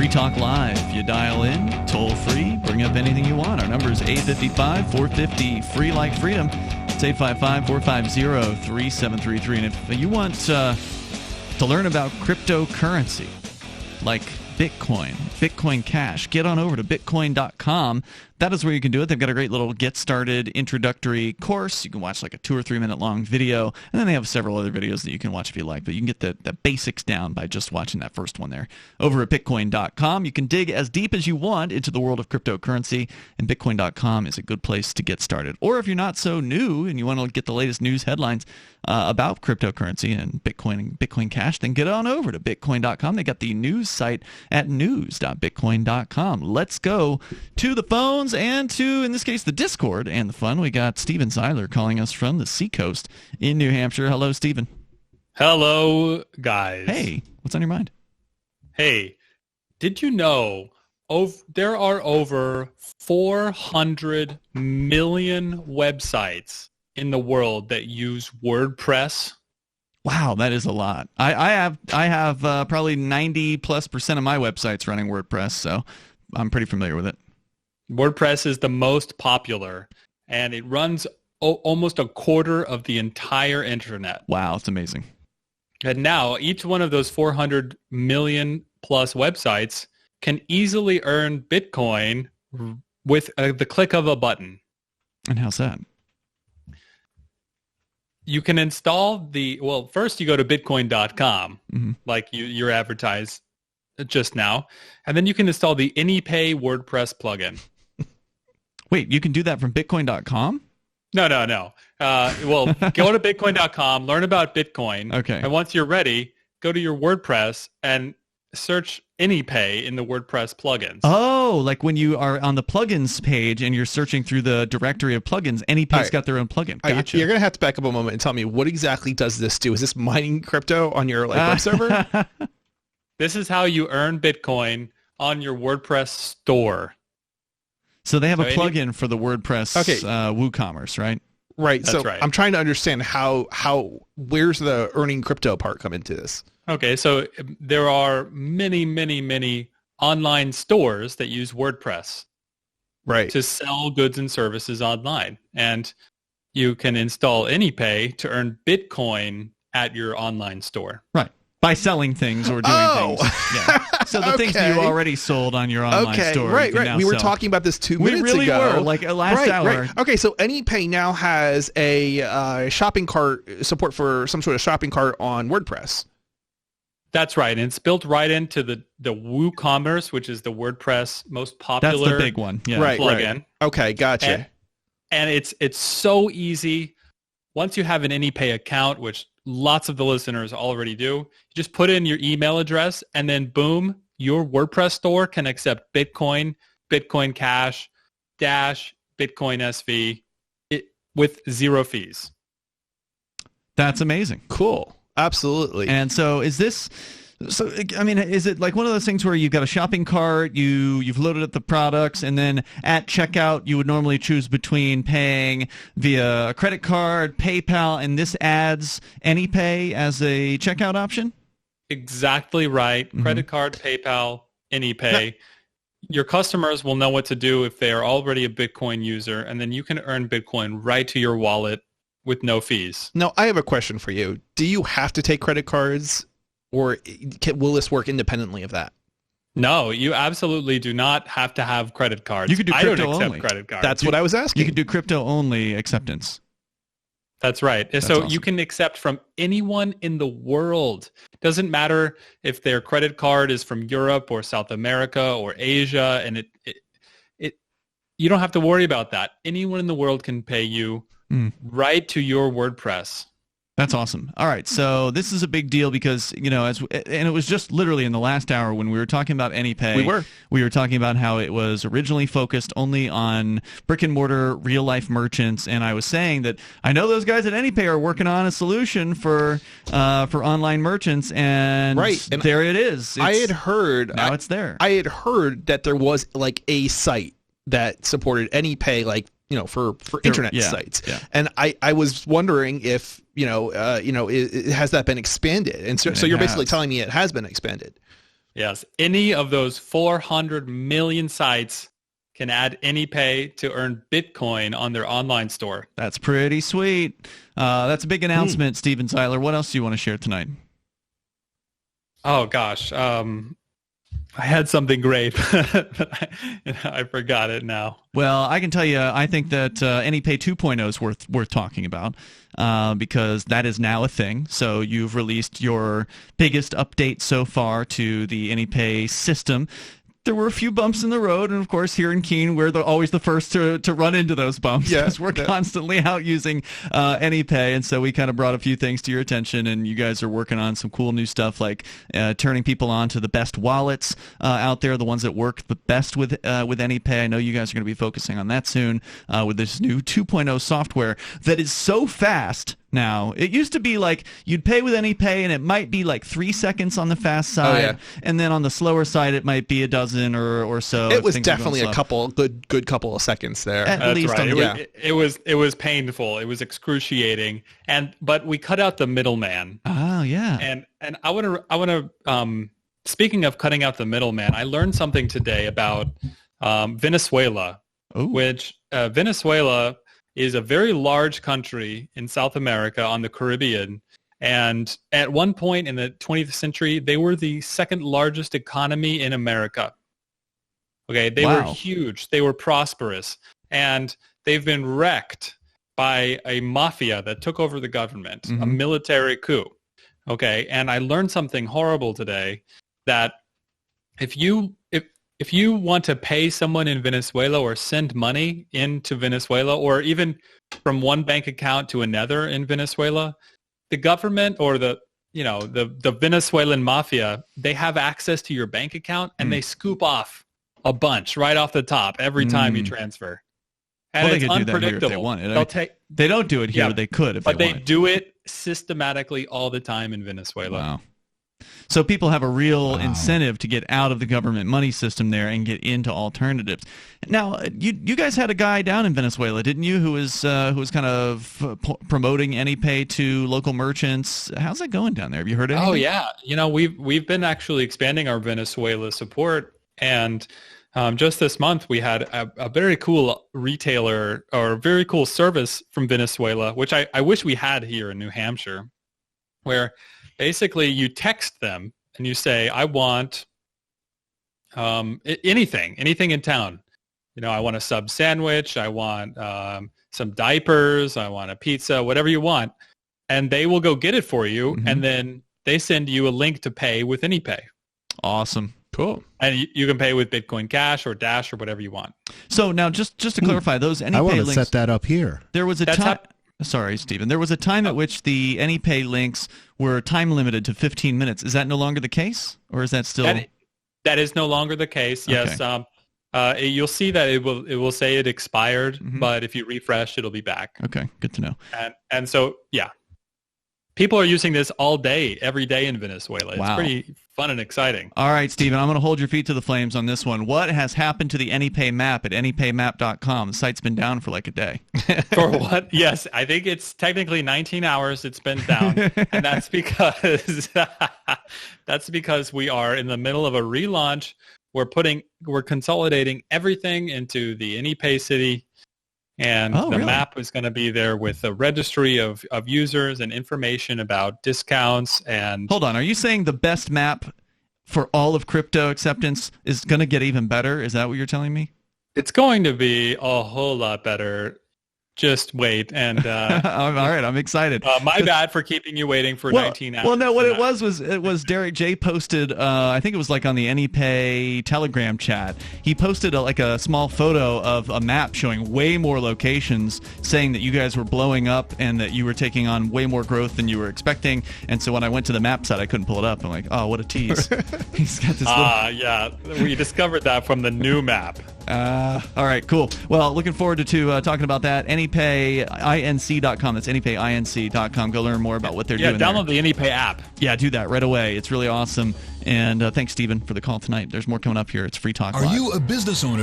Free Talk Live. You dial in, toll free, bring up anything you want. Our number is 855-450, free like freedom. It's 855-450-3733. And if you want to learn about cryptocurrency, like Bitcoin Cash, get on over to bitcoin.com. That is where you can do it. They've got a great little get started introductory course. You can watch like a 2 or 3 minute long video, and then they have several other videos that you can watch if you like, but you can get the basics down by just watching that first one there. Over at bitcoin.com, you can dig as deep as you want into the world of cryptocurrency, and bitcoin.com is a good place to get started. Or if you're not so new and you want to get the latest news headlines about cryptocurrency and Bitcoin Cash, then get on over to bitcoin.com. They got the news site at news.bitcoin.com. Let's go to the phones and to, in this case, the Discord and the fun. We got Steven Seiler calling us from the Seacoast in New Hampshire. Hello, Steven. Hello, guys. Hey, what's on your mind? Hey, did you know there are over 400 million websites in the world that use WordPress? Wow, that is a lot. I have probably 90+% of my websites running WordPress, so I'm pretty familiar with it. WordPress is the most popular, and it runs almost a quarter of the entire internet. Wow, it's amazing. And now each one of those 400 million plus websites can easily earn Bitcoin with the click of a button. And how's that? You can install first you go to bitcoin.com, like you're advertised just now, and then you can install the Anypay WordPress plugin. Wait, you can do that from bitcoin.com? No. Well, go to bitcoin.com, learn about Bitcoin. Okay. And once you're ready, go to your WordPress and search Anypay in the WordPress plugins. Oh, like when you are on the plugins page and you're searching through the directory of plugins, Anypay's got their own plugin. Gotcha. You're going to have to back up a moment and tell me, what exactly does this do? Is this mining crypto on your web server? This is how you earn Bitcoin on your WordPress store. So they have a plugin for the WordPress WooCommerce, right? Right. That's right. I'm trying to understand where's the earning crypto part come into this? Okay, so there are many online stores that use WordPress, right, to sell goods and services online, and you can install Anypay to earn Bitcoin at your online store. Right. By selling things or doing things. Yeah. So the things that you already sold on your online store. Right. We were talking about this 2 minutes ago. We really were, like last hour. Right. Okay, so Anypay now has a shopping cart support for some sort of shopping cart on WordPress. That's right, and it's built right into the WooCommerce, which is the WordPress most popular. That's the big one. Yeah. Plugin. Right. Okay, gotcha. And it's so easy. Once you have an Anypay account, which lots of the listeners already do, you just put in your email address, and then boom, your WordPress store can accept Bitcoin, Bitcoin Cash, Dash, Bitcoin SV with zero fees. That's amazing. Cool. Absolutely. And so is it like one of those things where you've got a shopping cart, you've loaded up the products, and then at checkout you would normally choose between paying via a credit card, PayPal, and this adds Anypay as a checkout option? Exactly right. Mm-hmm. Credit card, PayPal, Anypay. Your customers will know what to do if they are already a Bitcoin user, and then you can earn Bitcoin right to your wallet with no fees. Now, I have a question for you. Do you have to take credit cards, or will this work independently of that? No, you absolutely do not have to have credit cards. You can do crypto only. I don't accept credit cards. That's what I was asking. You can do crypto-only acceptance. That's right. That's so awesome. You can accept from anyone in the world. Doesn't matter if their credit card is from Europe or South America or Asia, and you don't have to worry about that. Anyone in the world can pay you right to your WordPress. That's awesome. All right, so this is a big deal because, and it was just literally in the last hour when we were talking about Anypay. We were talking about how it was originally focused only on brick-and-mortar, real-life merchants, and I was saying that I know those guys at Anypay are working on a solution for online merchants, and there it is. I had heard... Now it's there. I had heard that there was, like, a site that supported Anypay, like, for internet sites. Yeah. And I was wondering if, has that been expanded? And so you're basically telling me it has been expanded. Yes. Any of those 400 million sites can add Anypay to earn Bitcoin on their online store. That's pretty sweet. That's a big announcement, Steven Zeiler. What else do you want to share tonight? Oh, gosh. I had something great, but I forgot it now. Well, I can tell you, I think that Anypay 2.0 is worth talking about because that is now a thing. So you've released your biggest update so far to the Anypay system. There were a few bumps in the road, and of course, here in Keene, we're always the first to run into those bumps because we're constantly out using Anypay, and so we kind of brought a few things to your attention, and you guys are working on some cool new stuff like turning people on to the best wallets out there, the ones that work the best with Anypay. I know you guys are going to be focusing on that soon with this new 2.0 software that is so fast. Now, it used to be like you'd pay with Anypay and it might be like 3 seconds on the fast side, and then on the slower side it might be a dozen or so. It was definitely a good couple of seconds there. At least right. It was painful. It was excruciating, but we cut out the middleman. Oh yeah. And I want to speaking of cutting out the middleman, I learned something today about Venezuela, which Venezuela is a very large country in South America on the Caribbean. And at one point in the 20th century, they were the second largest economy in America. Okay, they were huge. They were prosperous. And they've been wrecked by a mafia that took over the government, a military coup. Okay, and I learned something horrible today, that if you want to pay someone in Venezuela or send money into Venezuela, or even from one bank account to another in Venezuela, the government or the Venezuelan mafia, they have access to your bank account and they scoop off a bunch right off the top every time you transfer. And well, it's they could unpredictable. Do that here if they wanted. They don't do it here. Yeah, they could if they wanted. But they do it systematically all the time in Venezuela. Wow. So people have a real incentive to get out of the government money system there and get into alternatives. Now, you guys had a guy down in Venezuela, didn't you, who was kind of promoting Anypay to local merchants? How's that going down there? Have you heard anything? Oh yeah, we've been actually expanding our Venezuela support, and just this month we had a very cool retailer or very cool service from Venezuela, which I wish we had here in New Hampshire, where basically you text them and you say, I want anything in town. I want a sub sandwich. I want some diapers. I want a pizza, whatever you want. And they will go get it for you. And then they send you a link to pay with Anypay. Awesome. Cool. And you can pay with Bitcoin Cash or Dash or whatever you want. So now just to clarify, those Anypay links. I want to set that up here. There was a time. Sorry, Stephen. There was a time at which the Anypay links were time limited to 15 minutes. Is that no longer the case, or is that still? That is no longer the case. Yes. Okay. You'll see that it will say it expired, but if you refresh, it'll be back. Okay, good to know. And so people are using this all day, every day in Venezuela. It's pretty fun and exciting. All right, Stephen, I'm going to hold your feet to the flames on this one. What has happened to the Anypay map at anypaymap.com? The site's been down for like a day. For what? Yes, I think it's technically 19 hours it's been down, and that's because we are in the middle of a relaunch. We're consolidating everything into the Anypay city. And map is going to be there with a registry of users and information about discounts. And hold on, are you saying the best map for all of crypto acceptance is going to get even better? Is that what you're telling me? It's going to be a whole lot better. Just wait. And all right, I'm excited. My bad for keeping you waiting for 19 hours. Well, no, what it was Derek J posted, I think it was like on the Anypay Telegram chat. He posted a small photo of a map showing way more locations, saying that you guys were blowing up and that you were taking on way more growth than you were expecting. And so when I went to the map site, I couldn't pull it up. I'm like, oh, what a tease. He's got this yeah, we discovered that from the new map. All right, cool. Well, looking forward to talking about that. AnyPayINC.com. That's AnyPayINC.com. Go learn more about what they're doing. Yeah, download the Anypay app. Yeah, do that right away. It's really awesome. And thanks, Stephen, for the call tonight. There's more coming up here. It's Free Talk Live. Are you a business owner